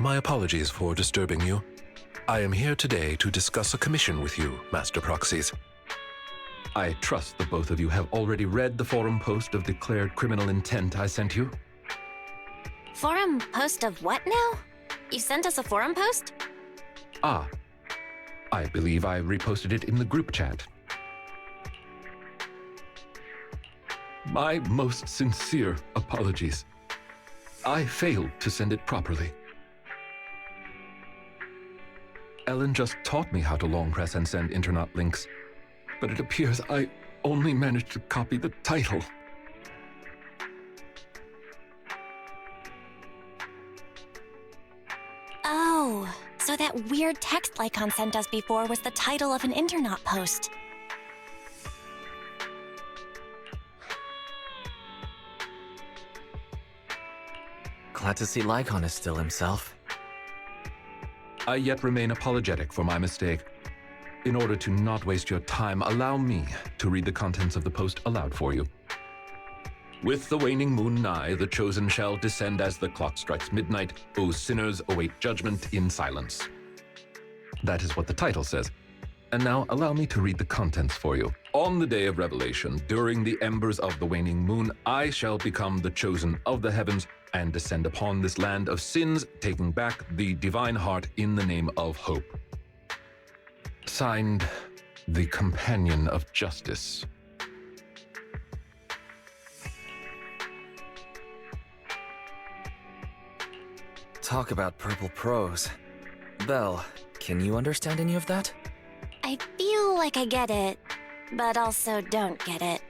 my apologies for disturbing you. I am here today to discuss a commission with you, Master Proxies. I trust that both of you have already read the forum post of declared criminal intent I sent you. Forum post of what now? You sent us a forum post? Ah, I believe I reposted it in the group chat. My most sincere apologies. I failed to send it properly. Ellen just taught me how to long press and send internet links, but it appears I only managed to copy the title. Oh, so that weird text Lykon sent us before was the title of an internet post. Glad to see Lykon is still himself. I yet remain apologetic for my mistake. In order to not waste your time, allow me to read the contents of the post aloud for you. With the waning moon nigh, the chosen shall descend as the clock strikes midnight. O sinners, await judgment in silence. That is what the title says. And now allow me to read the contents for you. On the day of revelation, during the embers of the waning moon, I shall become the chosen of the heavens and descend upon this land of sins, taking back the divine heart in the name of hope. Signed, the Companion of Justice. Talk about purple prose. Belle, can you understand any of that? I feel like I get it, but also don't get it.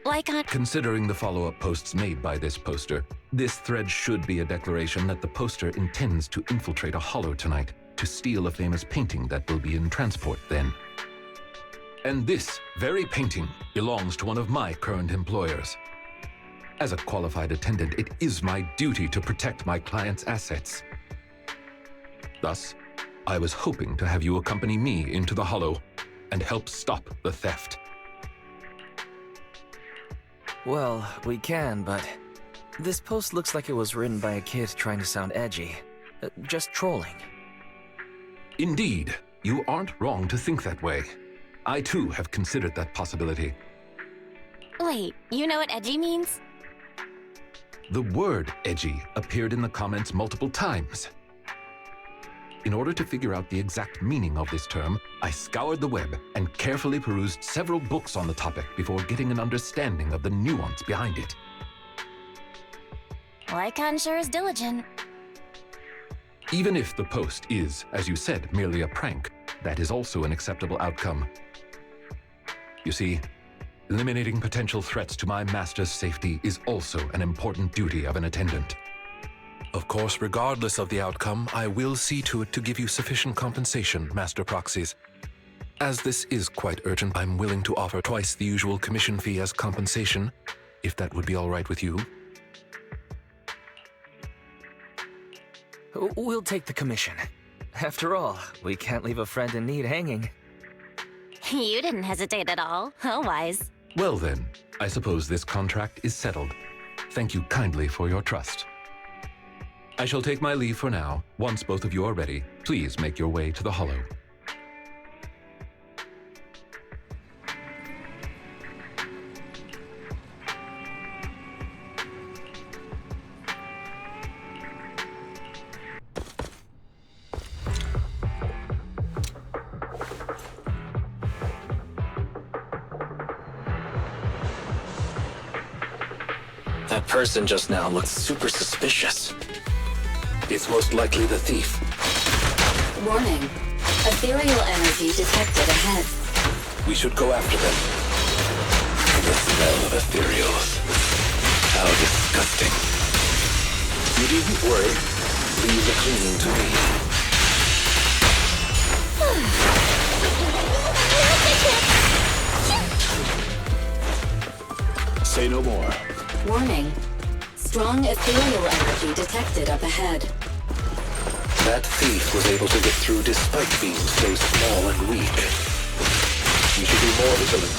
Lykon... Considering the follow-up posts made by this poster, this thread should be a declaration that the poster intends to infiltrate a hollow tonight to steal a famous painting that will be in transport then. And this very painting belongs to one of my current employers. As a qualified attendant, it is my duty to protect my client's assets. Thus, I was hoping to have you accompany me into the hollow and help stop the theft. Well, we can, but this post looks like it was written by a kid trying to sound edgy. Just trolling. Indeed, you aren't wrong to think that way. I too have considered that possibility. Wait, you know what edgy means? The word edgy appeared in the comments multiple times. In order to figure out the exact meaning of this term, I scoured the web and carefully perused several books on the topic before getting an understanding of the nuance behind it. Lykon sure is diligent. Even if the post is, as you said, merely a prank, that is also an acceptable outcome. You see, eliminating potential threats to my master's safety is also an important duty of an attendant. Of course, regardless of the outcome, I will see to it to give you sufficient compensation, Master Proxies. As this is quite urgent, I'm willing to offer twice the usual commission fee as compensation, if that would be all right with you. We'll take the commission. After all, we can't leave a friend in need hanging. You didn't hesitate at all. How wise. Well then, I suppose this contract is settled. Thank you kindly for your trust. I shall take my leave for now. Once both of you are ready, please make your way to the hollow. That person just now looked super suspicious. It's most likely the thief. Warning. Ethereal energy detected ahead. We should go after them. The smell of ethereals. How disgusting. You needn't worry. Leave the cleaning to me. Say no more. Warning. Strong ethereal energy detected up ahead. That thief was able to get through despite being so small and weak. We should be more vigilant.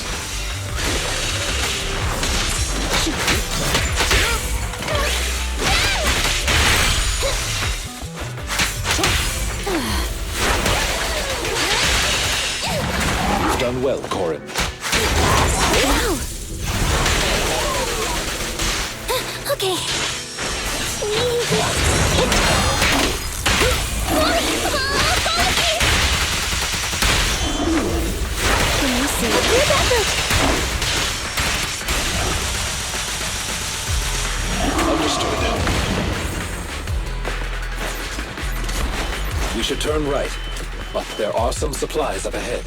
done well, Corin. Wow! Okay. Let me see. Understood. We should turn right, but there are some supplies up ahead.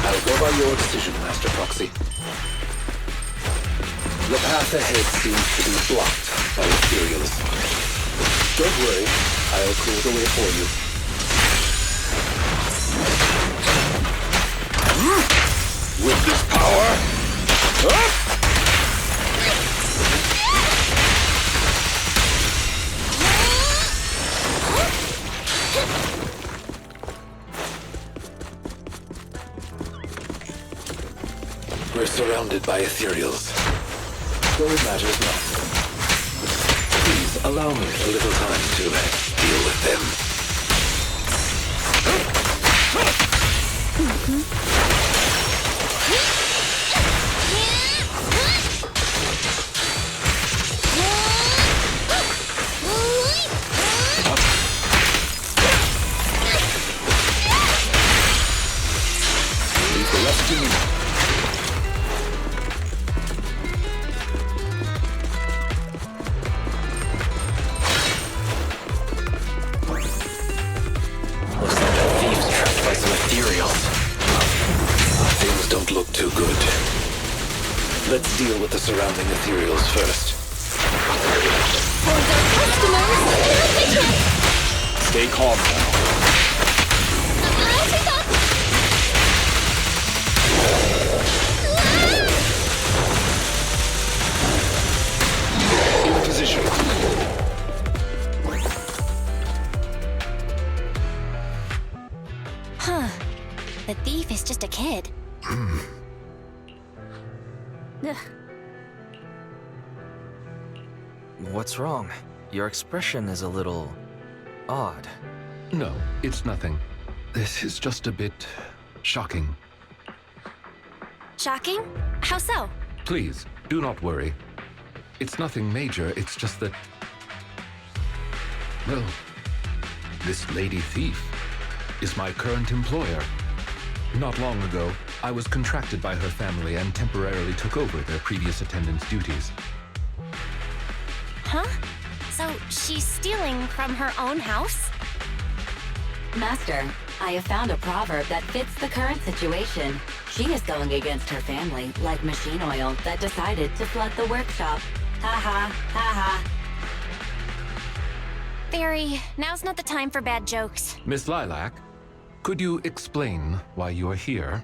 I'll go by your decision, Master Proxy. The path ahead seems to be blocked by Ethereals. Don't worry, I'll clear the way for you. With this power... We're surrounded by Ethereals. Though it matters not. Please allow me a little time to deal with them. Leave the rest to me. Things don't look too good. Let's deal with the surrounding Ethereals first. Stay calm now. In position. Huh. The thief is just a kid. Ugh. What's wrong? Your expression is a little... odd. No, it's nothing. This is just a bit... shocking. Shocking? How so? Please, do not worry. It's nothing major, it's just that... well, this lady thief is my current employer. Not long ago, I was contracted by her family and temporarily took over their previous attendance duties. Huh? So she's stealing from her own house? Master, I have found a proverb that fits the current situation. She is going against her family, like machine oil that decided to flood the workshop. Ha ha, ha ha. Fairy, now's not the time for bad jokes. Miss Lilac, could you explain why you are here?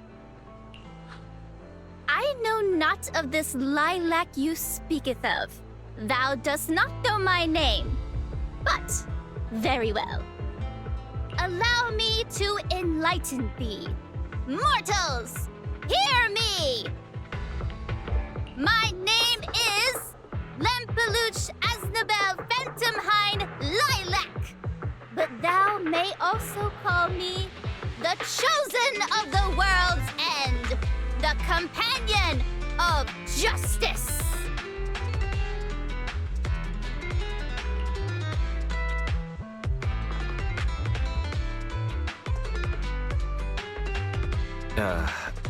I know not of this lilac you speaketh of. Thou dost not know my name. But, very well. Allow me to enlighten thee. Mortals, hear me! My name is Lempeluch Aznabel Phantomhine Lilac. But thou may also call me the Chosen of the World's End, the Companion of Justice.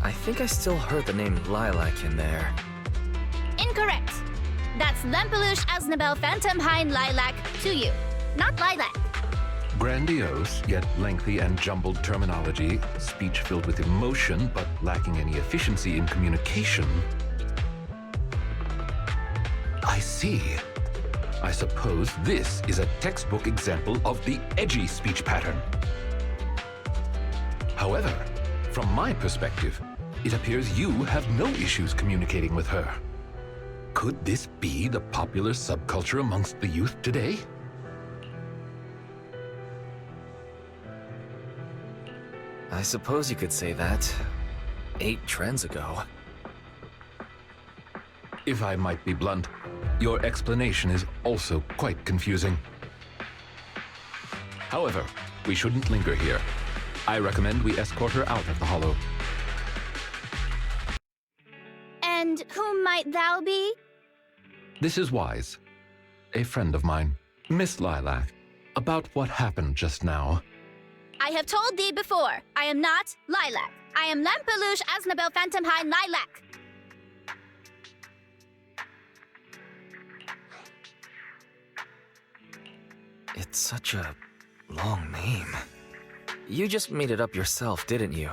I think I still heard the name Lilac in there. Incorrect. That's Lempeluch Aznabel Phantomhine Lilac to you, not Lilac. Grandiose, yet lengthy and jumbled terminology, speech filled with emotion but lacking any efficiency in communication. I see. I suppose this is a textbook example of the edgy speech pattern. However, from my perspective, it appears you have no issues communicating with her. Could this be the popular subculture amongst the youth today? I suppose you could say that. 8 trends ago. If I might be blunt, your explanation is also quite confusing. However, we shouldn't linger here. I recommend we escort her out of the hollow. whom might thou be? This is Wise, a friend of mine, Miss Lilac, about what happened just now. I have told thee before, I am not Lilac. I am Lampeluche Asnabel Phantomhine Lilac. It's such a long name. You just made it up yourself, didn't you?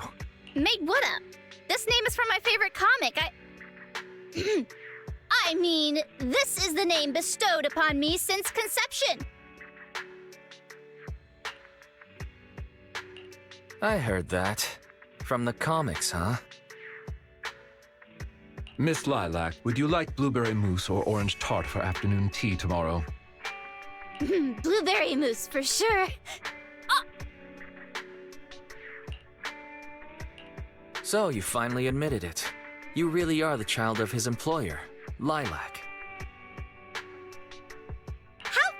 Made what up? This name is from my favorite comic. I mean, this is the name bestowed upon me since conception. I heard that. From the comics, huh? Miss Lilac, would you like blueberry mousse or orange tart for afternoon tea tomorrow? Blueberry mousse, for sure. So you finally admitted it. You really are the child of his employer, Lilac. How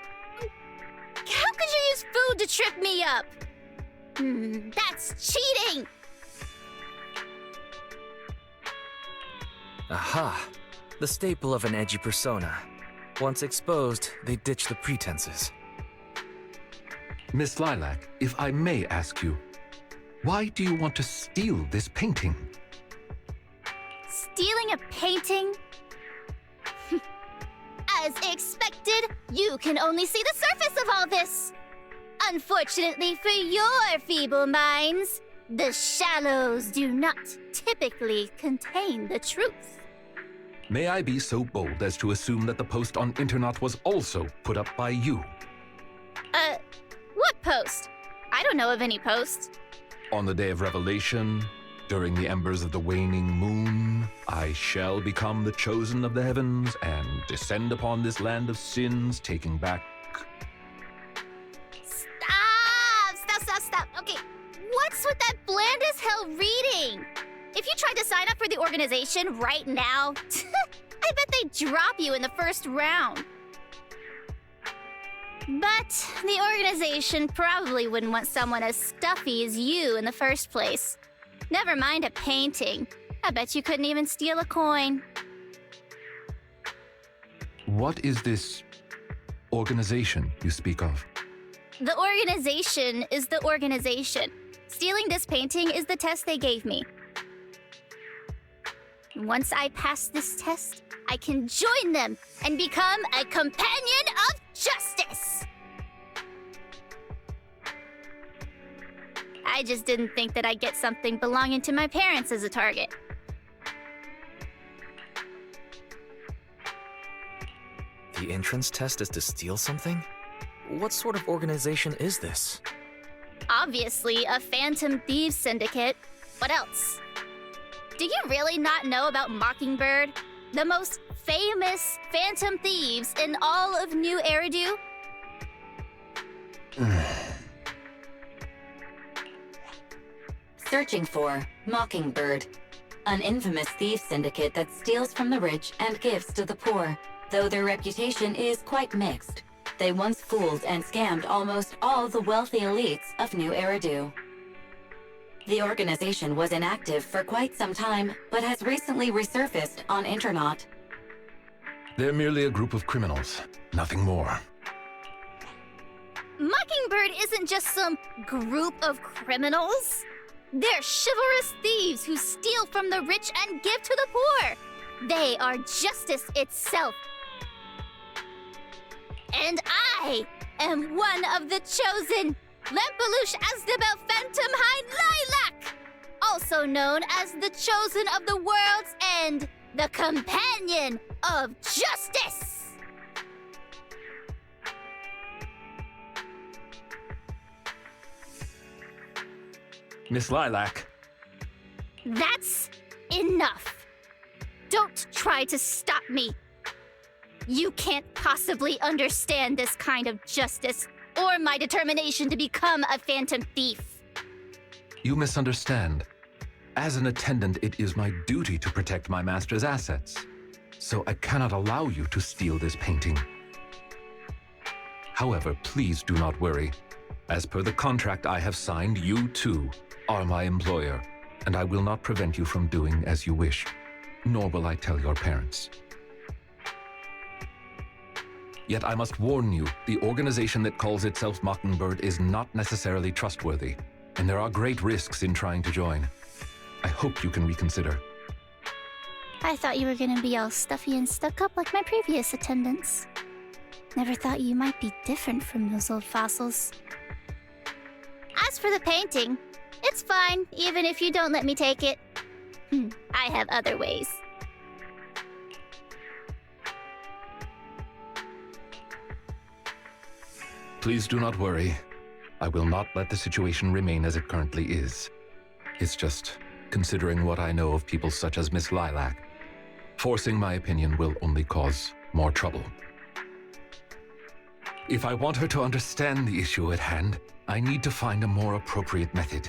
could you use food to trip me up? That's cheating! Aha! The staple of an edgy persona. Once exposed, they ditch the pretenses. Miss Lilac, if I may ask you, why do you want to steal this painting? Stealing a painting? As expected, you can only see the surface of all this. Unfortunately for your feeble minds, the shallows do not typically contain the truth. May I be so bold as to assume that the post on Internet was also put up by you? What post? I don't know of any post. On the day of revelation, during the embers of the waning moon, I shall become the chosen of the heavens and descend upon this land of sins, taking back... Stop. Okay, what's with that bland as hell reading? If you tried to sign up for the organization right now, I bet they'd drop you in the first round. But the organization probably wouldn't want someone as stuffy as you in the first place. Never mind a painting. I bet you couldn't even steal a coin. What is this organization you speak of? The organization is the organization. Stealing this painting is the test they gave me. Once I pass this test, I can join them and become a companion of justice. I just didn't think that I'd get something belonging to my parents as a target. The entrance test is to steal something? What sort of organization is this? Obviously, a Phantom Thieves Syndicate. What else? Do you really not know about Mockingbird? The most famous Phantom Thieves in all of New Eridu? Searching for Mockingbird, an infamous thief syndicate that steals from the rich and gives to the poor. Though their reputation is quite mixed, they once fooled and scammed almost all the wealthy elites of New Eridu. The organization was inactive for quite some time, but has recently resurfaced on Internet. They're merely a group of criminals, nothing more. Mockingbird isn't just some group of criminals. They're chivalrous thieves who steal from the rich and give to the poor. They are justice itself. And I am one of the chosen, Lampeluche Asnabel Phantomhine Lilac, also known as the chosen of the world's end, the companion of justice. Miss Lilac. That's enough. Don't try to stop me. You can't possibly understand this kind of justice or my determination to become a phantom thief. You misunderstand. As an attendant, it is my duty to protect my master's assets. So I cannot allow you to steal this painting. However, please do not worry. As per the contract I have signed, you too are my employer, and I will not prevent you from doing as you wish. nor will I tell your parents. Yet I must warn you, the organization that calls itself Mockingbird is not necessarily trustworthy, and there are great risks in trying to join. I hope you can reconsider. I thought you were gonna be all stuffy and stuck up like my previous attendants. Never thought you might be different from those old fossils. As for the painting, it's fine, even if you don't let me take it. I have other ways. Please do not worry. I will not let the situation remain as it currently is. It's just, considering what I know of people such as Miss Lilac, forcing my opinion will only cause more trouble. If I want her to understand the issue at hand, I need to find a more appropriate method.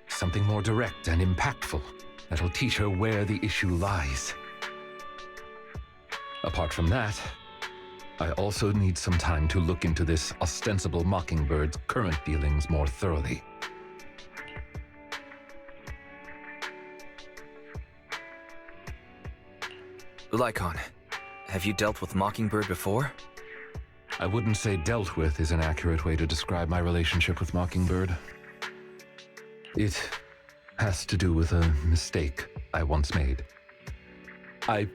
Something more direct and impactful that'll teach her where the issue lies. Apart from that, I also need some time to look into this ostensible Mockingbird's current dealings more thoroughly. Lykon, have you dealt with Mockingbird before? I wouldn't say dealt with is an accurate way to describe my relationship with Mockingbird. It has to do with a mistake I once made. I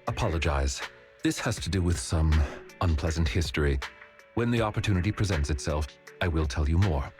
apologize. This has to do with some unpleasant history. When the opportunity presents itself, I will tell you more.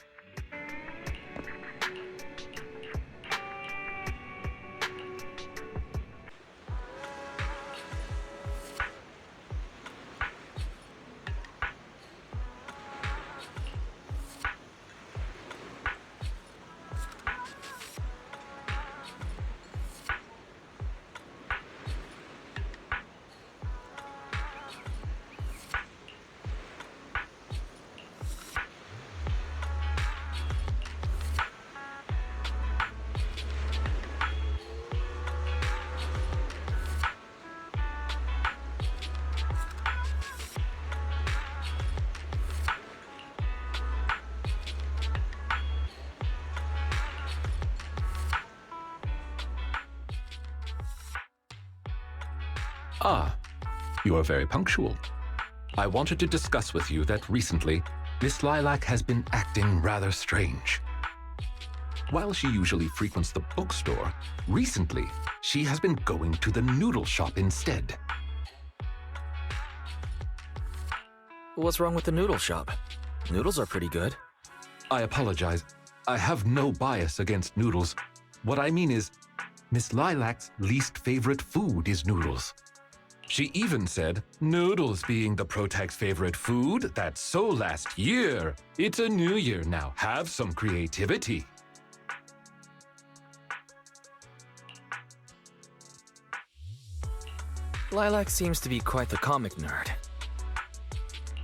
Ah, you are very punctual. I wanted to discuss with you that recently, Miss Lilac has been acting rather strange. While she usually frequents the bookstore, recently, she has been going to the noodle shop instead. What's wrong with the noodle shop? Noodles are pretty good. I apologize. I have no bias against noodles. What I mean is, Miss Lilac's least favorite food is noodles. She even said, noodles being the Protag's favorite food, that's so last year. It's a new year now. Have some creativity. Lilac seems to be quite the comic nerd.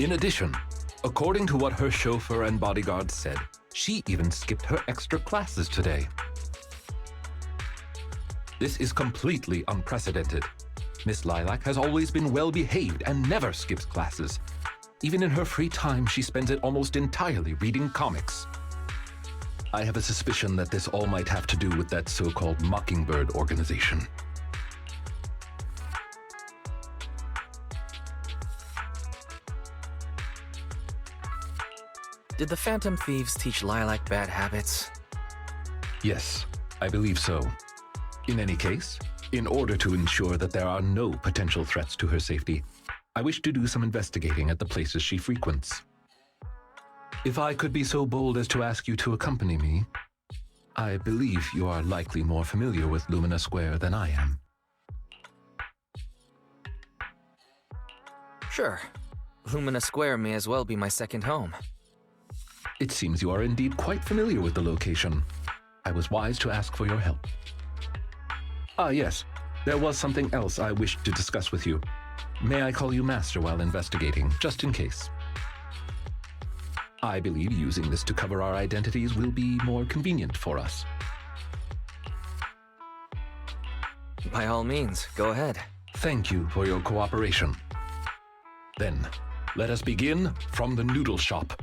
In addition, according to what her chauffeur and bodyguard said, she even skipped her extra classes today. This is completely unprecedented. Miss Lilac has always been well-behaved and never skips classes. Even in her free time, she spends it almost entirely reading comics. I have a suspicion that this all might have to do with that so-called Mockingbird organization. Did the Phantom Thieves teach Lilac bad habits? Yes, I believe so. In any case, in order to ensure that there are no potential threats to her safety, I wish to do some investigating at the places she frequents. If I could be so bold as to ask you to accompany me, I believe you are likely more familiar with Lumina Square than I am. Sure. Lumina Square may as well be my second home. It seems you are indeed quite familiar with the location. I was wise to ask for your help. Ah, yes. There was something else I wished to discuss with you. May I call you Master while investigating, just in case? I believe using this to cover our identities will be more convenient for us. By all means, go ahead. Thank you for your cooperation. Then, let us begin from the noodle shop.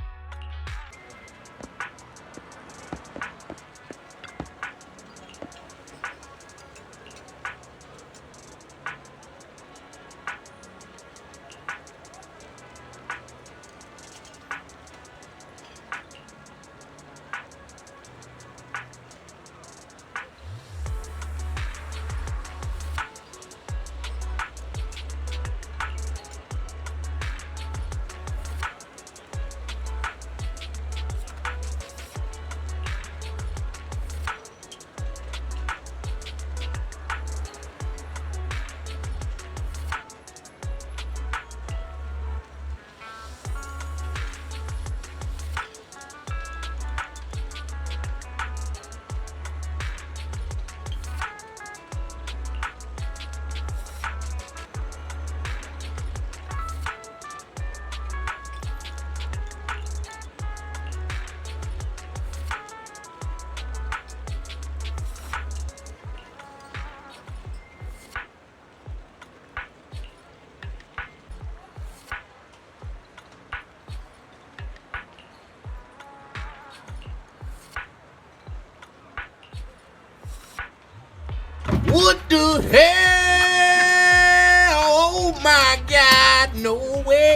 What the hell? Oh my God, no way.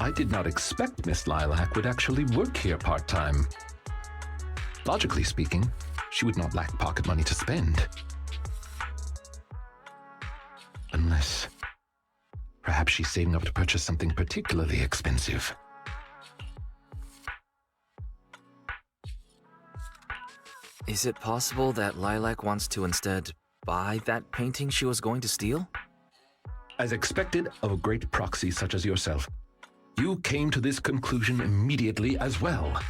I did not expect Miss Lilac would actually work here part-time. Logically speaking, she would not lack pocket money to spend. Unless perhaps she's saving up to purchase something particularly expensive. Is it possible that Lilac wants to instead buy that painting she was going to steal? As expected of a great proxy such as yourself, you came to this conclusion immediately as well.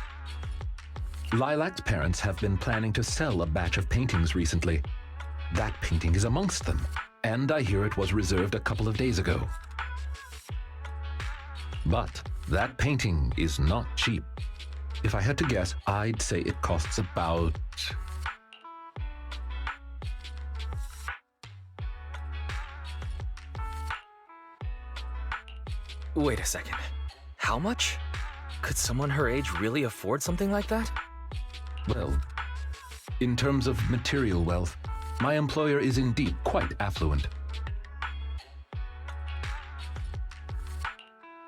Lilac's parents have been planning to sell a batch of paintings recently. That painting is amongst them, and I hear it was reserved a couple of days ago. But that painting is not cheap. If I had to guess, I'd say it costs about... Wait a second. How much? Could someone her age really afford something like that? Well, in terms of material wealth, my employer is indeed quite affluent.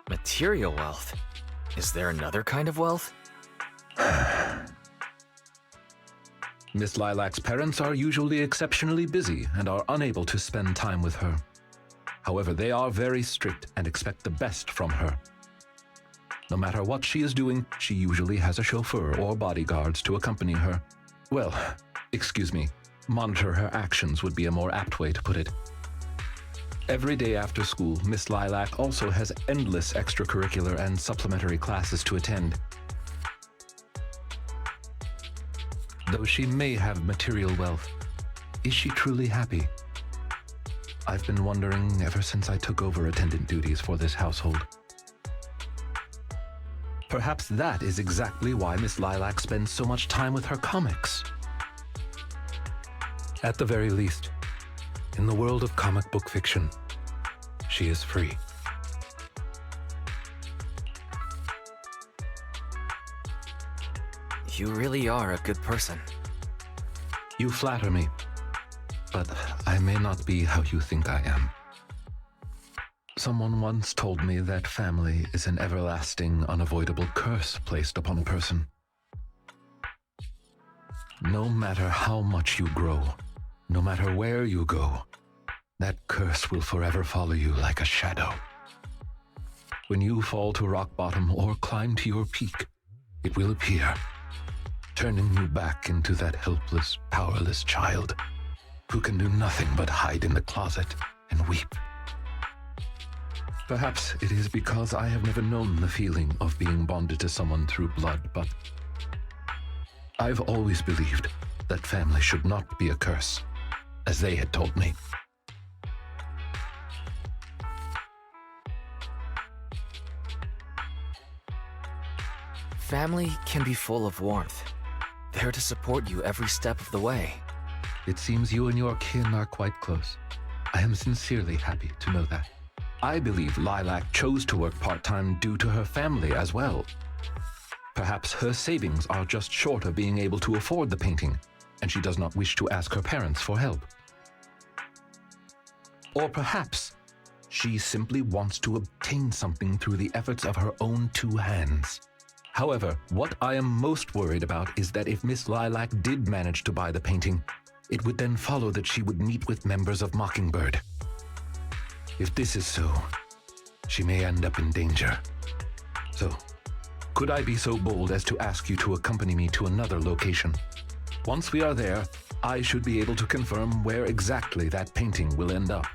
Material wealth? Is there another kind of wealth? Miss Lilac's parents are usually exceptionally busy and are unable to spend time with her. However, they are very strict and expect the best from her. No matter what she is doing, she usually has a chauffeur or bodyguards to accompany her. Well, excuse me, monitor her actions would be a more apt way to put it. Every day after school, Miss Lilac also has endless extracurricular and supplementary classes to attend. Though she may have material wealth, is she truly happy? I've been wondering ever since I took over attendant duties for this household. Perhaps that is exactly why Miss Lilac spends so much time with her comics. At the very least, in the world of comic book fiction, she is free. You really are a good person. You flatter me, but I may not be how you think I am. Someone once told me that family is an everlasting, unavoidable curse placed upon a person. No matter how much you grow, no matter where you go, that curse will forever follow you like a shadow. When you fall to rock bottom or climb to your peak, it will appear, turning you back into that helpless, powerless child who can do nothing but hide in the closet and weep. Perhaps it is because I have never known the feeling of being bonded to someone through blood, but I've always believed that family should not be a curse, as they had told me. Family can be full of warmth. There to support you every step of the way. It seems you and your kin are quite close. I am sincerely happy to know that. I believe Lilac chose to work part-time due to her family as well. Perhaps her savings are just short of being able to afford the painting, and she does not wish to ask her parents for help. Or perhaps she simply wants to obtain something through the efforts of her own two hands. However, what I am most worried about is that if Miss Lilac did manage to buy the painting, it would then follow that she would meet with members of Mockingbird. If this is so, she may end up in danger. So, could I be so bold as to ask you to accompany me to another location? Once we are there, I should be able to confirm where exactly that painting will end up.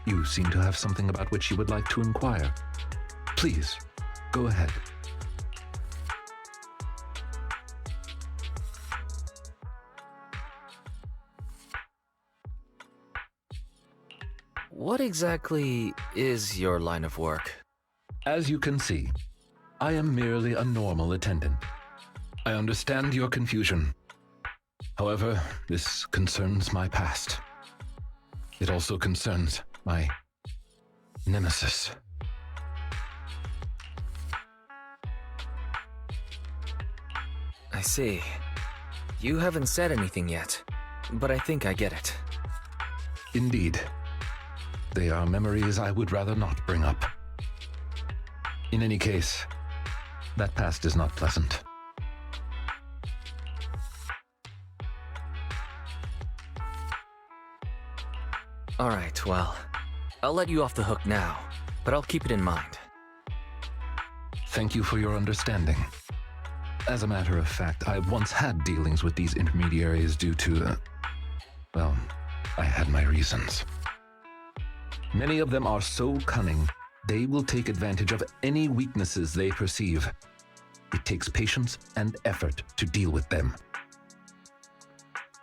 You seem to have something about which you would like to inquire. Please, go ahead. What exactly is your line of work? As you can see, I am merely a normal attendant. I understand your confusion. However, this concerns my past. It also concerns my nemesis. I see. You haven't said anything yet, but I think I get it. Indeed. They are memories I would rather not bring up. In any case, that past is not pleasant. Alright, well, I'll let you off the hook now, but I'll keep it in mind. Thank you for your understanding. As a matter of fact, I once had dealings with these intermediaries due to, well, I had my reasons. Many of them are so cunning, they will take advantage of any weaknesses they perceive. It takes patience and effort to deal with them.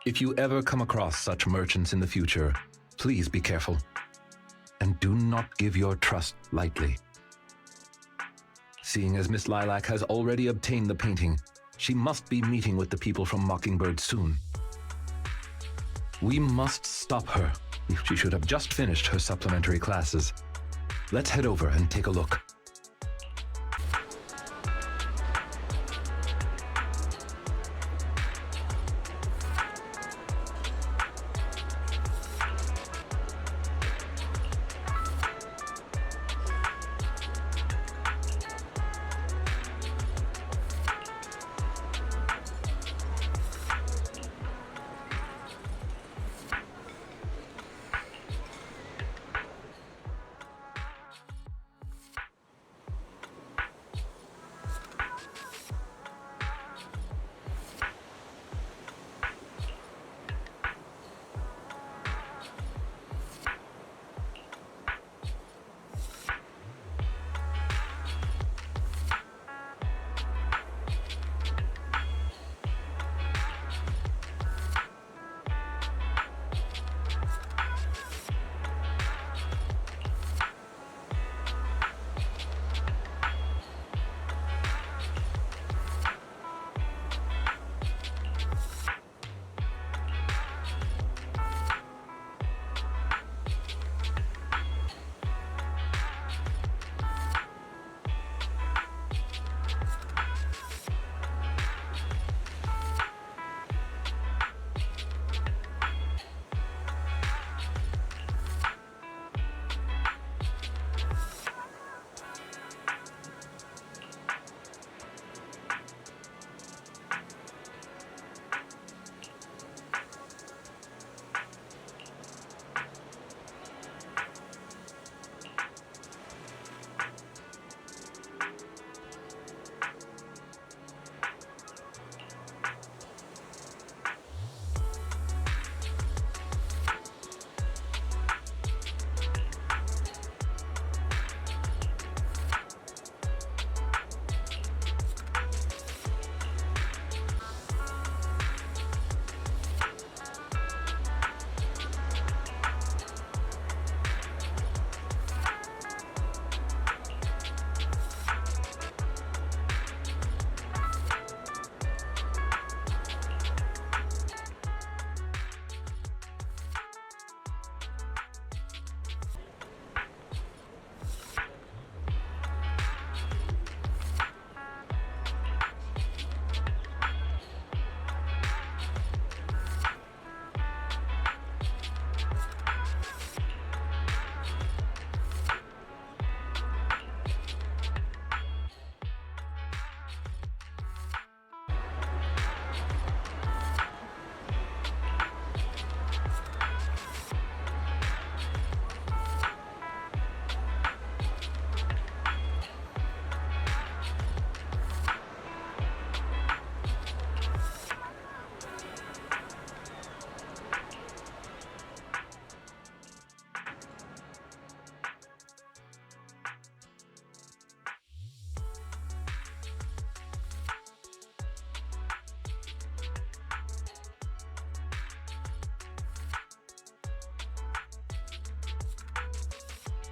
If you ever come across such merchants in the future, please be careful, and do not give your trust lightly. Seeing as Miss Lilac has already obtained the painting, she must be meeting with the people from Mockingbird soon. We must stop her. She should have just finished her supplementary classes. Let's head over and take a look.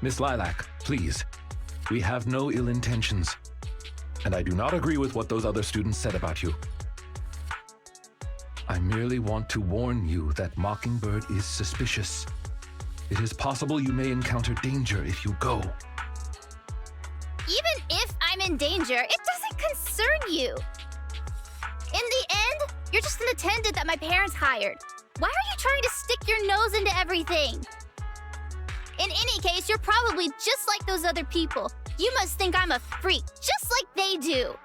Miss Lilac, please. We have no ill intentions. And I do not agree with what those other students said about you. I merely want to warn you that Mockingbird is suspicious. It is possible you may encounter danger if you go. Even if I'm in danger, it doesn't concern you. In the end, you're just an attendant that my parents hired. Why are you trying to stick your nose into everything? In any case, you're probably just like those other people. You must think I'm a freak, just like they do.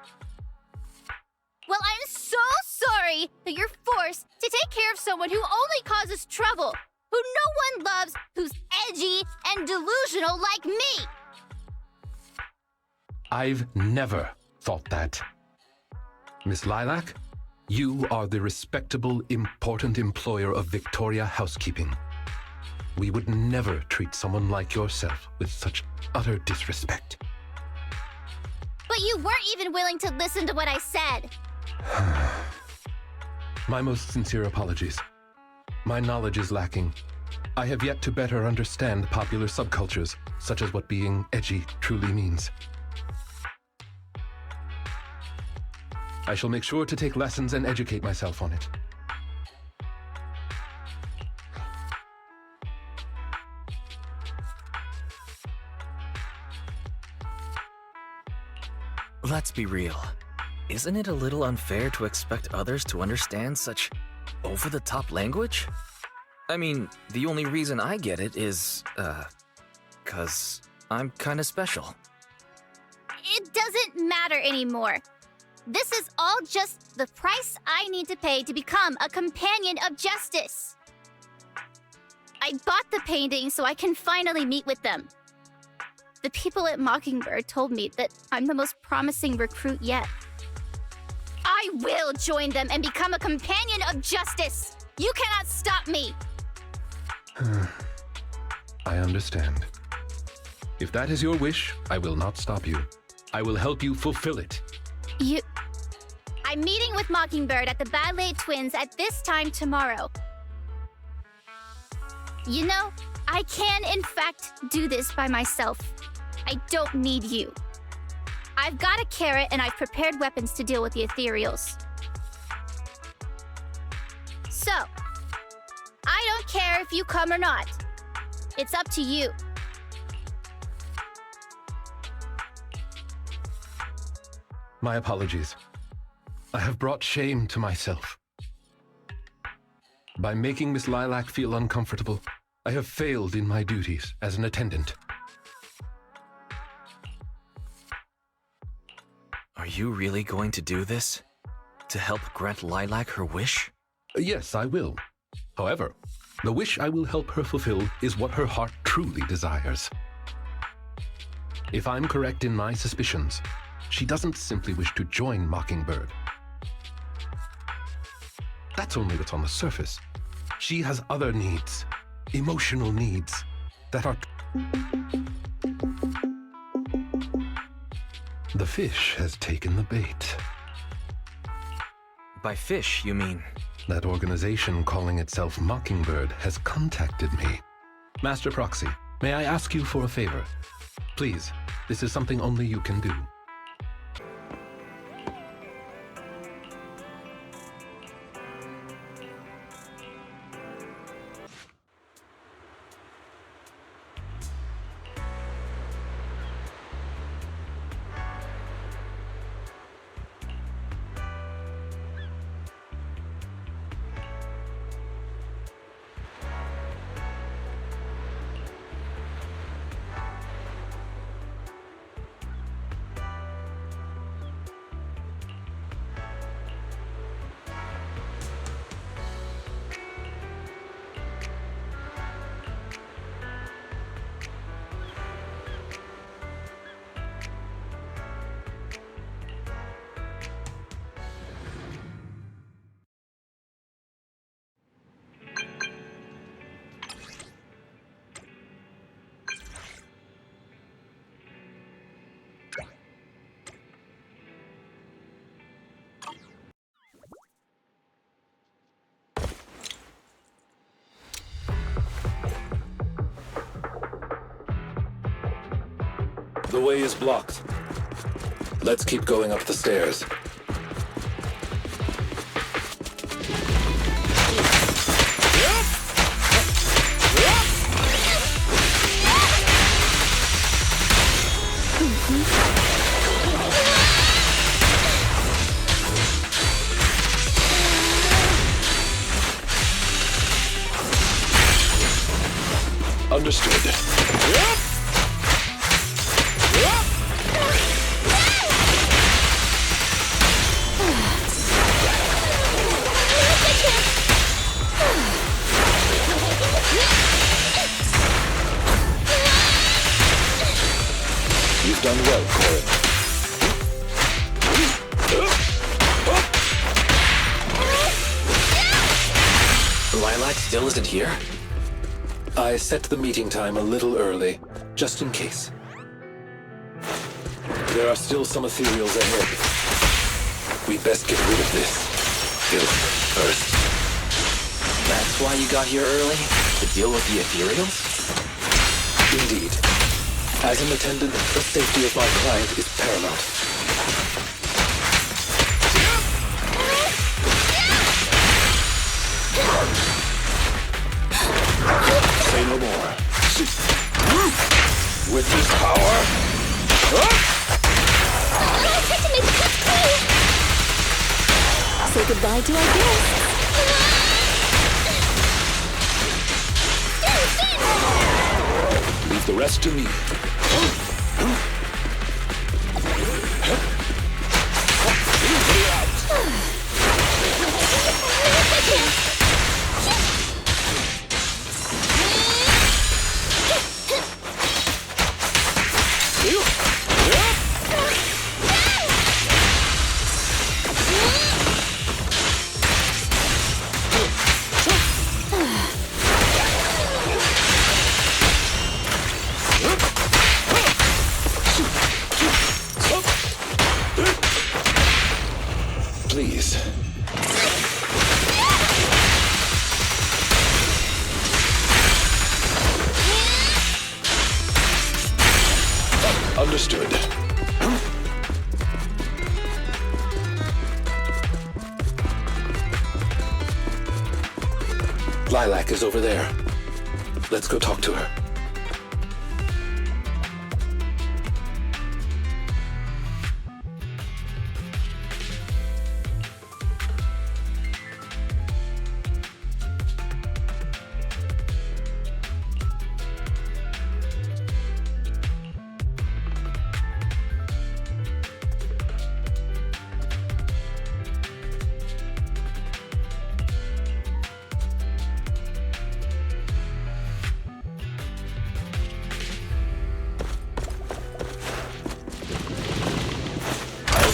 Well, I'm so sorry that you're forced to take care of someone who only causes trouble, who no one loves, who's edgy and delusional like me. I've never thought that. Miss Lilac, you are the respectable, important employer of Victoria Housekeeping. We would never treat someone like yourself with such utter disrespect. But you weren't even willing to listen to what I said. My most sincere apologies. My knowledge is lacking. I have yet to better understand popular subcultures, such as what being edgy truly means. I shall make sure to take lessons and educate myself on it. Let's be real. Isn't it a little unfair to expect others to understand such over-the-top language? I mean, the only reason I get it is, 'cause I'm kinda special. It doesn't matter anymore. This is all just the price I need to pay to become a companion of justice. I bought the painting so I can finally meet with them. The people at Mockingbird told me that I'm the most promising recruit yet. I will join them and become a companion of justice. You cannot stop me. I understand. If that is your wish, I will not stop you. I will help you fulfill it. I'm meeting with Mockingbird at the Ballet Twins at this time tomorrow. You know, I can in fact do this by myself. I don't need you. I've got a carrot and I've prepared weapons to deal with the ethereals. So, I don't care if you come or not. It's up to you. My apologies. I have brought shame to myself. By making Miss Lilac feel uncomfortable, I have failed in my duties as an attendant. Are you really going to do this? To help grant Lilac her wish? Yes, I will. However, the wish I will help her fulfill is what her heart truly desires. If I'm correct in my suspicions, she doesn't simply wish to join Mockingbird. That's only what's on the surface. She has other needs, emotional needs, that are... The fish has taken the bait. By fish, you mean? That organization calling itself Mockingbird has contacted me. Master Proxy, may I ask you for a favor? Please, this is something only you can do. The way is blocked. Let's keep going up the stairs. Understood. You've done well, Corin. Lilac still isn't here? I set the meeting time a little early, just in case. There are still some ethereals ahead. We'd best get rid of this filth first. That's why you got here early? To deal with the ethereals? Indeed. As an attendant, the safety of my client is paramount. Say no more. With this power... Say goodbye to our guests. Leave the rest to me. Please. Understood. Lilac is over there. Let's go talk to her.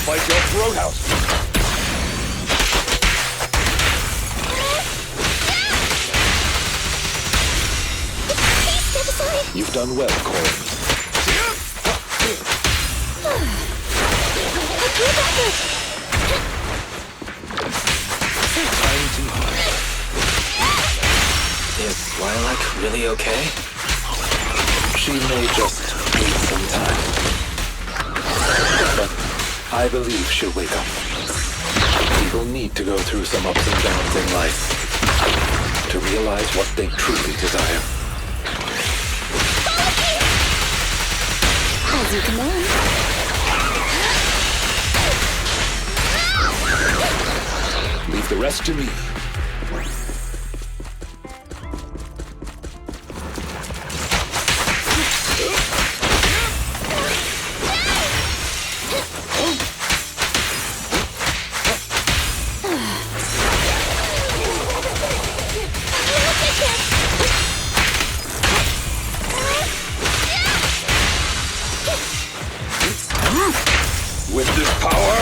Fight your throat out. You've done well, Corin. Is Lilac really okay? She may just need some time. But I believe she'll wake up. People need to go through some ups and downs in life to realize what they truly desire. As you command. Leave the rest to me. With this power...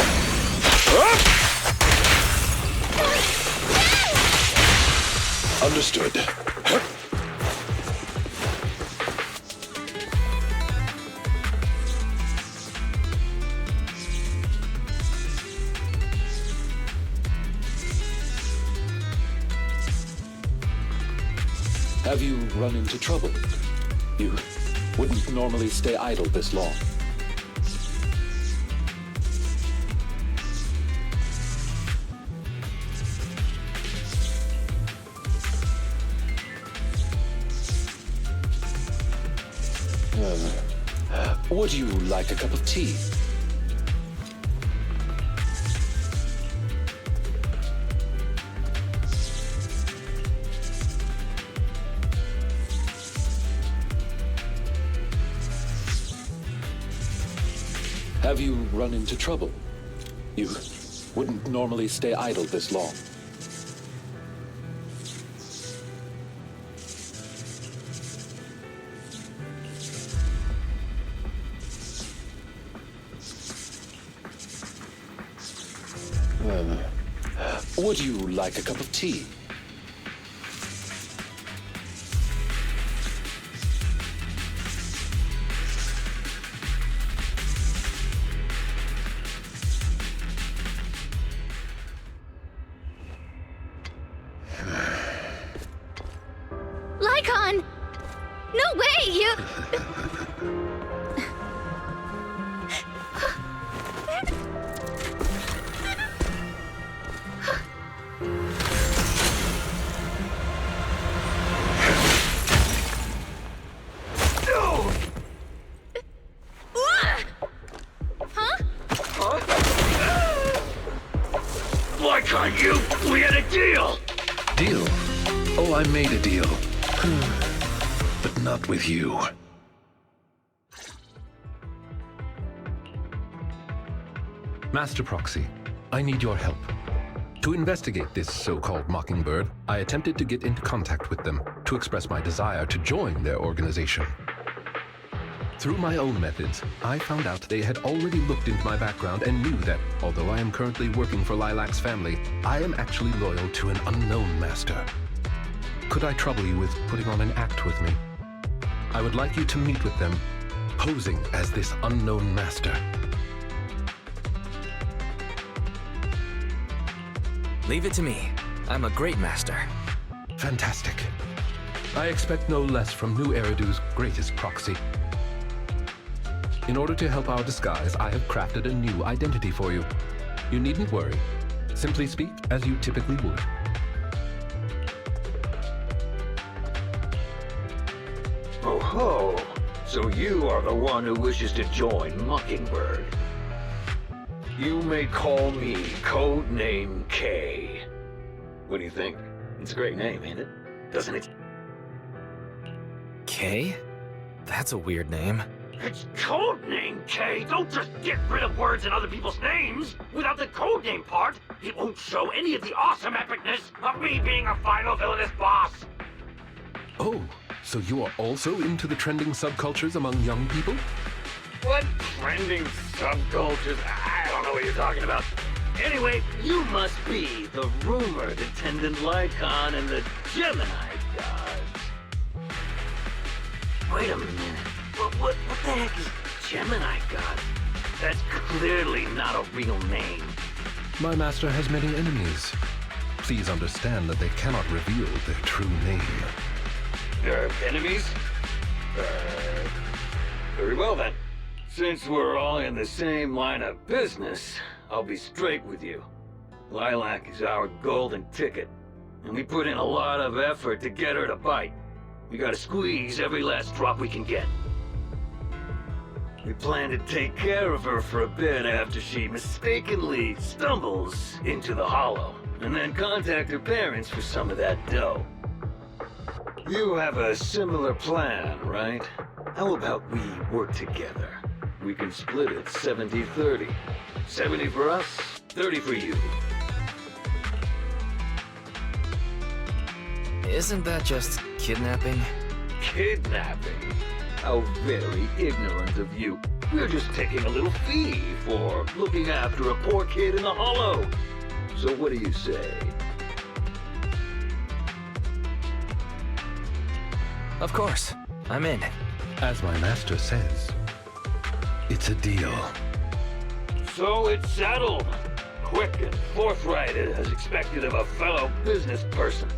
Understood. Have you run into trouble? You wouldn't normally stay idle this long. Would you like a cup of tea? Have you run into trouble? You wouldn't normally stay idle this long. Would you like a cup of tea? Lykon! No way, you... Why can't you? We had a deal! Deal? Oh, I made a deal. But not with you. Master Proxy, I need your help. To investigate this so-called Mockingbird, I attempted to get into contact with them to express my desire to join their organization. Through my own methods, I found out they had already looked into my background and knew that, although I am currently working for Lilac's family, I am actually loyal to an unknown master. Could I trouble you with putting on an act with me? I would like you to meet with them, posing as this unknown master. Leave it to me. I'm a great master. Fantastic. I expect no less from New Eridu's greatest proxy. In order to help our disguise, I have crafted a new identity for you. You needn't worry. Simply speak as you typically would. Oh ho! So you are the one who wishes to join Mockingbird. You may call me Codename K. What do you think? It's a great name, ain't it? Doesn't it? K? That's a weird name. It's Codename K! Don't just get rid of words in other people's names! Without the codename part, it won't show any of the awesome epicness of me being a final villainous boss! Oh, so you are also into the trending subcultures among young people? What trending subcultures? I don't know what you're talking about. Anyway, you must be the rumored attendant Lykon and the Gemini gods. Wait a minute. What the heck is Gemini God? That's clearly not a real name. My master has many enemies. Please understand that they cannot reveal their true name. Enemies? Very well then. Since we're all in the same line of business, I'll be straight with you. Lilac is our golden ticket, and we put in a lot of effort to get her to bite. We gotta squeeze every last drop we can get. We plan to take care of her for a bit after she mistakenly stumbles into the Hollow, and then contact her parents for some of that dough. You have a similar plan, right? How about we work together? We can split it 70-30. 70 for us, 30 for you. Isn't that just kidnapping? Kidnapping? How very ignorant of you. We're just taking a little fee for looking after a poor kid in the Hollow. So what do you say? Of course. I'm in. As my master says, it's a deal. So it's settled. Quick and forthright as expected of a fellow business person.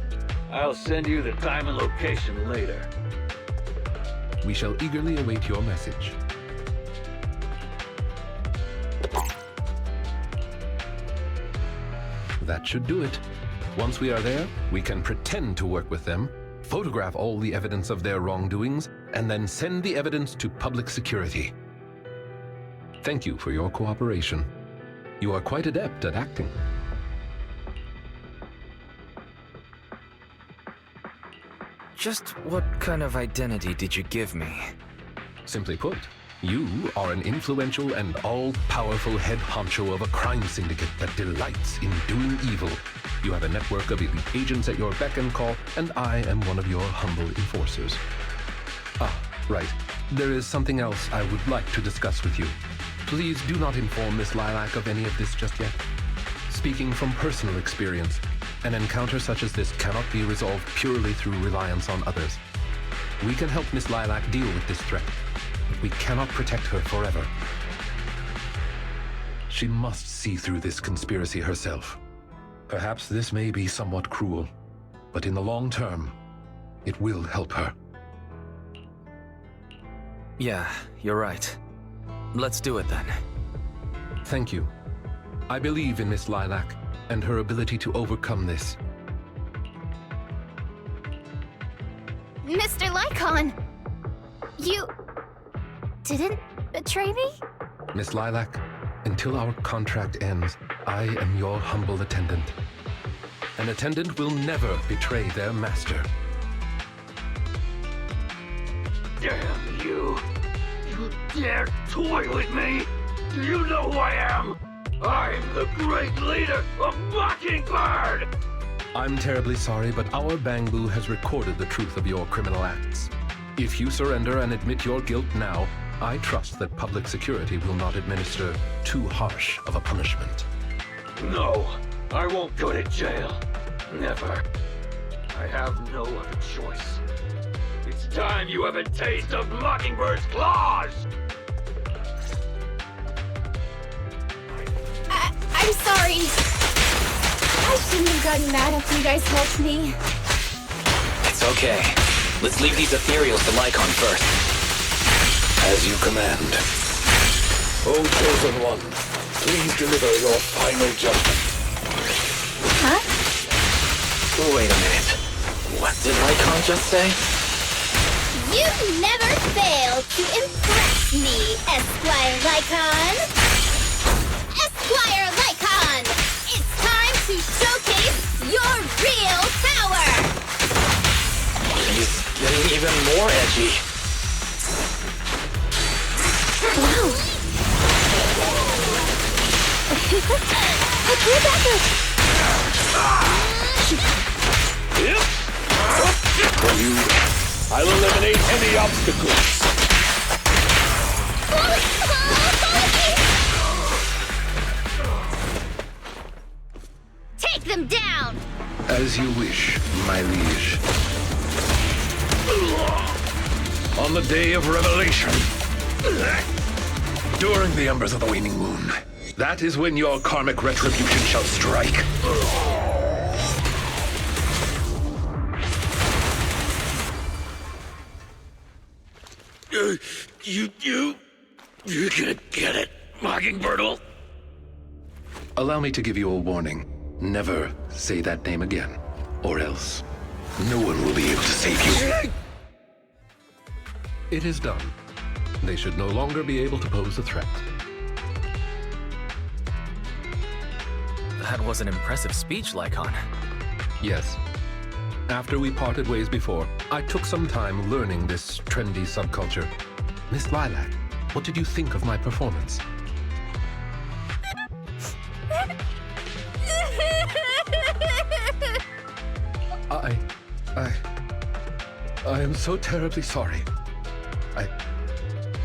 I'll send you the time and location later. We shall eagerly await your message. That should do it. Once we are there, we can pretend to work with them, photograph all the evidence of their wrongdoings, and then send the evidence to public security. Thank you for your cooperation. You are quite adept at acting. Just what kind of identity did you give me? Simply put, you are an influential and all-powerful head honcho of a crime syndicate that delights in doing evil. You have a network of elite agents at your beck and call, and I am one of your humble enforcers. Ah, right. There is something else I would like to discuss with you. Please do not inform Miss Lilac of any of this just yet. Speaking from personal experience, an encounter such as this cannot be resolved purely through reliance on others. We can help Miss Lilac deal with this threat, but we cannot protect her forever. She must see through this conspiracy herself. Perhaps this may be somewhat cruel, but in the long term, it will help her. Yeah, you're right. Let's do it then. Thank you. I believe in Miss Lilac and her ability to overcome this. Mr. Lykon! You didn't betray me? Miss Lilac, until our contract ends, I am your humble attendant. An attendant will never betray their master. Damn you! You dare toy with me? Do you know who I am? I'm the great leader of Mockingbird! I'm terribly sorry, but our Bangbu has recorded the truth of your criminal acts. If you surrender and admit your guilt now, I trust that public security will not administer too harsh of a punishment. No, I won't go to jail. Never. I have no other choice. It's time you have a taste of Mockingbird's claws! I'm sorry. I shouldn't have gotten mad after you guys helped me. It's okay. Let's leave these ethereals to Lykon first. As you command. O Chosen One, please deliver your final judgment. Huh? Wait a minute. What did Lykon just say? You never fail to impress me, Esquire Lykon. Esquire Lykon! It's time to showcase your real power! He's getting even more edgy. Wow! For you, I'll eliminate any obstacles. Take them down! As you wish, my liege. On the day of revelation, during the embers of the waning moon, that is when your karmic retribution shall strike. You're gonna get it, Mockingbird. Allow me to give you a warning. Never say that name again, or else no one will be able to save you. It is done. They should no longer be able to pose a threat. That was an impressive speech, Lykon. Yes. After we parted ways before, I took some time learning this trendy subculture. Miss Lilac, what did you think of my performance? I am so terribly sorry.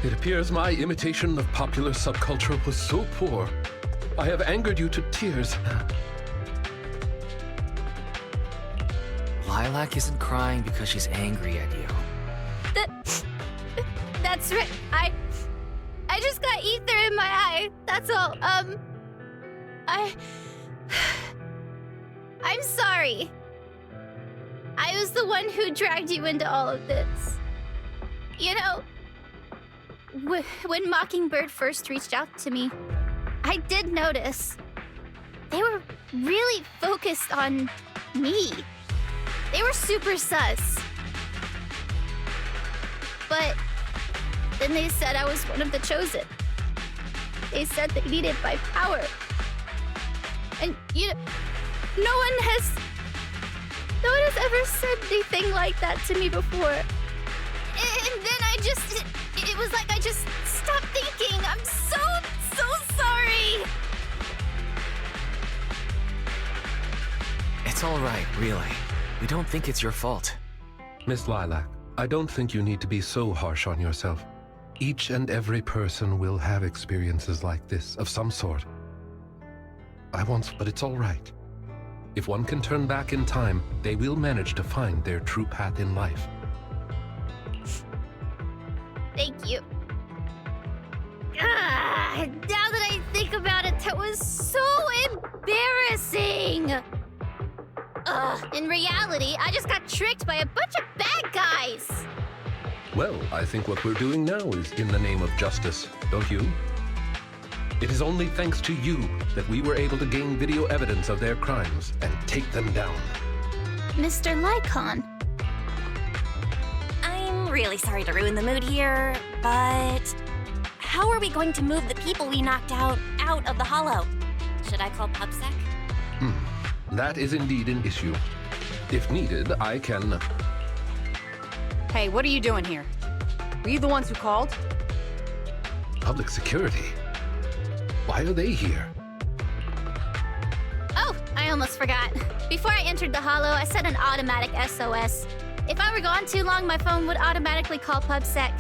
It appears my imitation of popular subculture was so poor. I have angered you to tears. Lilac isn't crying because she's angry at you. That's right. I just got ether in my eye. That's all. I'm sorry. I was the one who dragged you into all of this. You know, when Mockingbird first reached out to me, I did notice they were really focused on me. They were super sus. But But then they said I was one of the chosen. They said they needed my power. And no one has ever said anything like that to me before. And then it was like I just stopped thinking. I'm so sorry. It's all right, really. We don't think it's your fault. Miss Lilac, I don't think you need to be so harsh on yourself. Each and every person will have experiences like this, of some sort. But it's all right. If one can turn back in time, they will manage to find their true path in life. Thank you. Now that I think about it, that was so embarrassing. In reality, I just got tricked by a bunch of bad guys. Well, I think what we're doing now is in the name of justice, don't you? It is only thanks to you that we were able to gain video evidence of their crimes and take them down. Mr. Lykon. I'm really sorry to ruin the mood here, but how are we going to move the people we knocked out of the hollow? Should I call PubSec? That is indeed an issue. If needed, I can... Hey, what are you doing here? Were you the ones who called? Public security? Why are they here? Oh, I almost forgot. Before I entered the hollow, I set an automatic SOS. If I were gone too long, my phone would automatically call PubSec.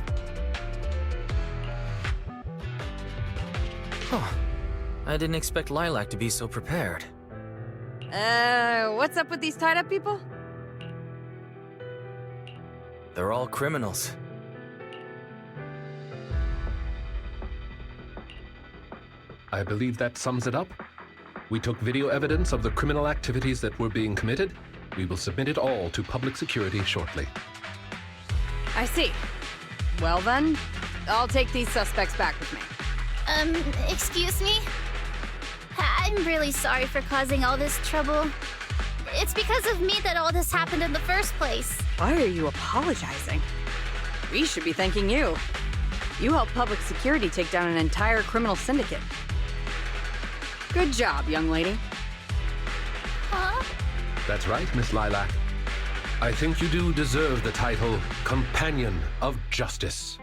Huh. I didn't expect Lilac to be so prepared. What's up with these tied-up people? They're all criminals. I believe that sums it up. We took video evidence of the criminal activities that were being committed. We will submit it all to public security shortly. I see. Well then, I'll take these suspects back with me. Excuse me? I'm really sorry for causing all this trouble. It's because of me that all this happened in the first place. Why are you apologizing? We should be thanking you. You helped public security take down an entire criminal syndicate. Good job, young lady. Huh? That's right, Miss Lilac. I think you do deserve the title Companion of Justice.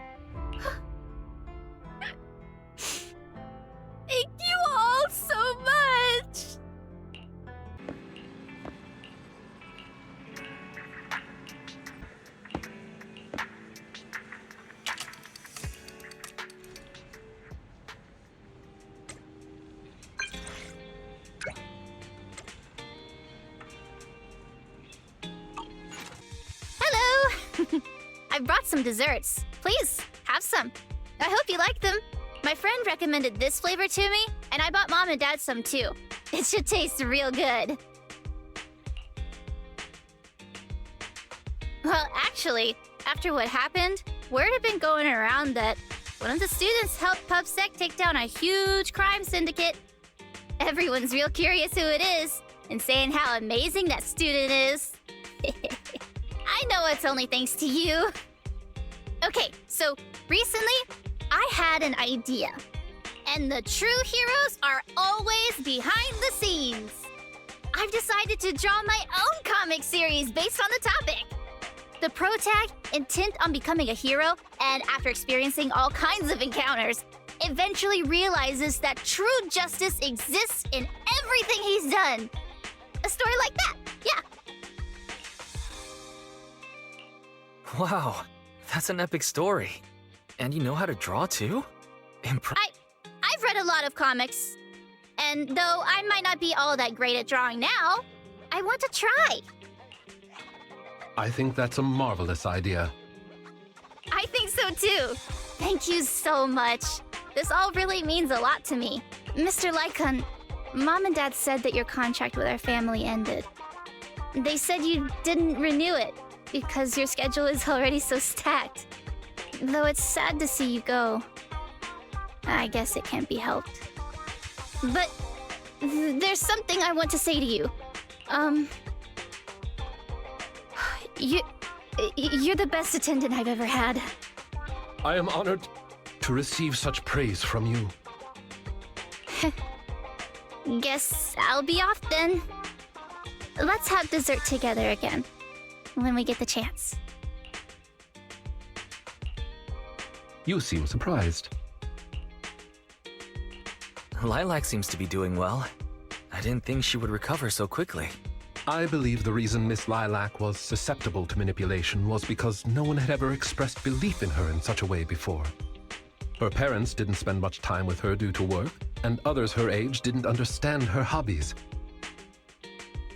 Thank you all so much! Hello! I brought some desserts. Please, have some. I hope you like them. My friend recommended this flavor to me, and I bought Mom and Dad some too. It should taste real good. Well, actually, after what happened, word had been going around that one of the students helped PubSec take down a huge crime syndicate. Everyone's real curious who it is, and saying how amazing that student is. I know it's only thanks to you. Okay, so recently, I had an idea. And the true heroes are always behind the scenes. I've decided to draw my own comic series based on the topic. The protag, intent on becoming a hero, and after experiencing all kinds of encounters, eventually realizes that true justice exists in everything he's done. A story like that, yeah. Wow, that's an epic story. And you know how to draw too? I've read a lot of comics. And though I might not be all that great at drawing now, I want to try. I think that's a marvelous idea. I think so too. Thank you so much. This all really means a lot to me. Mr. Lykon, Mom and Dad said that your contract with our family ended. They said you didn't renew it because your schedule is already so stacked. Though it's sad to see you go. I guess it can't be helped. But there's something I want to say to you. You're the best attendant I've ever had. I am honored to receive such praise from you. Guess I'll be off then. Let's have dessert together again, when we get the chance. You seem surprised. Lilac seems to be doing well. I didn't think she would recover so quickly. I believe the reason Miss Lilac was susceptible to manipulation was because no one had ever expressed belief in her in such a way before. Her parents didn't spend much time with her due to work, and others her age didn't understand her hobbies.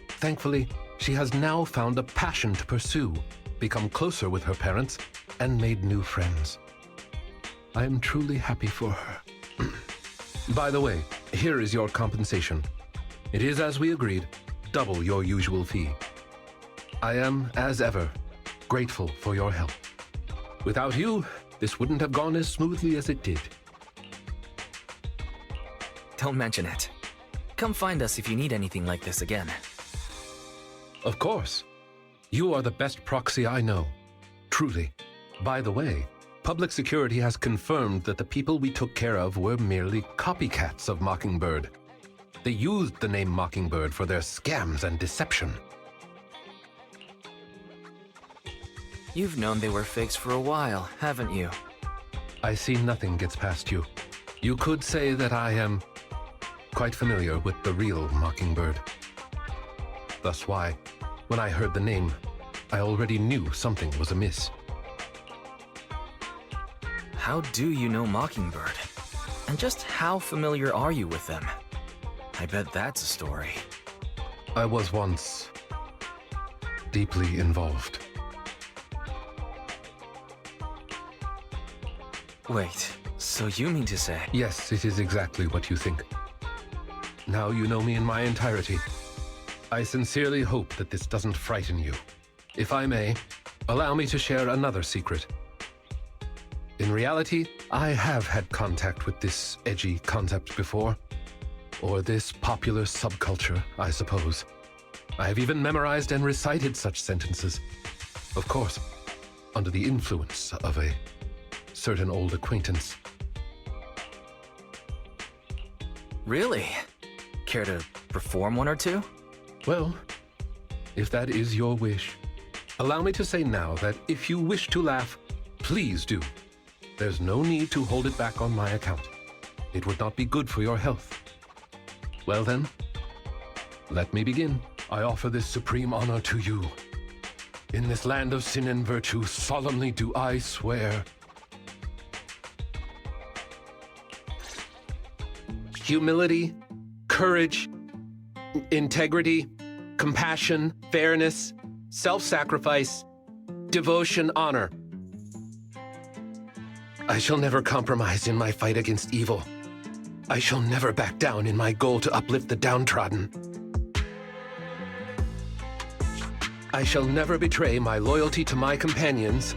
Thankfully, she has now found a passion to pursue, become closer with her parents, and made new friends. I am truly happy for her. By the way, here is your compensation. It is as we agreed, double your usual fee. I am, as ever, grateful for your help. Without you, this wouldn't have gone as smoothly as it did. Don't mention it. Come find us if you need anything like this again. Of course. You are the best proxy I know. Truly. By the way, public security has confirmed that the people we took care of were merely copycats of Mockingbird. They used the name Mockingbird for their scams and deception. You've known they were fakes for a while, haven't you? I see nothing gets past you. You could say that I am quite familiar with the real Mockingbird. Thus why, when I heard the name, I already knew something was amiss. How do you know Mockingbird? And just how familiar are you with them? I bet that's a story. I was once deeply involved. Wait, so you mean to say... Yes, it is exactly what you think. Now you know me in my entirety. I sincerely hope that this doesn't frighten you. If I may, allow me to share another secret. In reality, I have had contact with this edgy concept before. Or this popular subculture, I suppose. I have even memorized and recited such sentences. Of course, under the influence of a certain old acquaintance. Really? Care to perform one or two? Well, if that is your wish, allow me to say now that if you wish to laugh, please do. There's no need to hold it back on my account. It would not be good for your health. Well then, let me begin. I offer this supreme honor to you. In this land of sin and virtue, solemnly do I swear. Humility, courage, integrity, compassion, fairness, self-sacrifice, devotion, honor. I shall never compromise in my fight against evil. I shall never back down in my goal to uplift the downtrodden. I shall never betray my loyalty to my companions.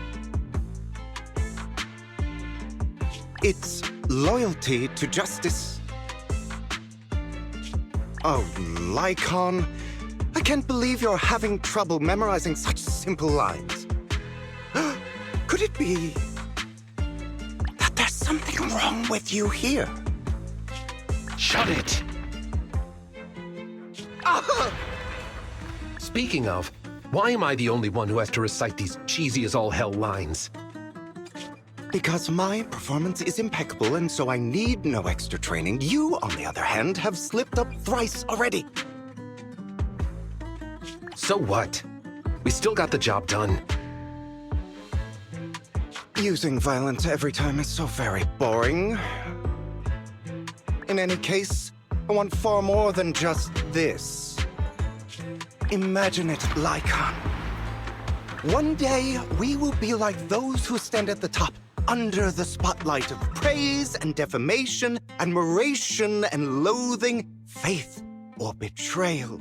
It's loyalty to justice. Oh, Lykon, I can't believe you're having trouble memorizing such simple lines. Could it be that there's something wrong with you here? Shut it! Speaking of, why am I the only one who has to recite these cheesy as all hell lines? Because my performance is impeccable and so I need no extra training. You, on the other hand, have slipped up thrice already. So what? We still got the job done. Using violence every time is so very boring. In any case, I want far more than just this. Imagine it, Lykon. One day, we will be like those who stand at the top, under the spotlight of praise and defamation, admiration and loathing, faith or betrayal.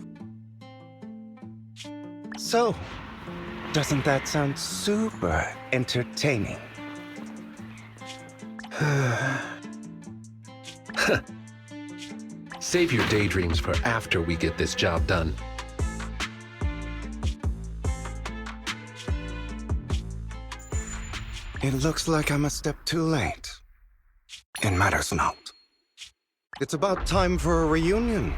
So, doesn't that sound super entertaining? Save your daydreams for after we get this job done. It looks like I'm a step too late. It matters not. It's about time for a reunion,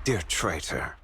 dear traitor.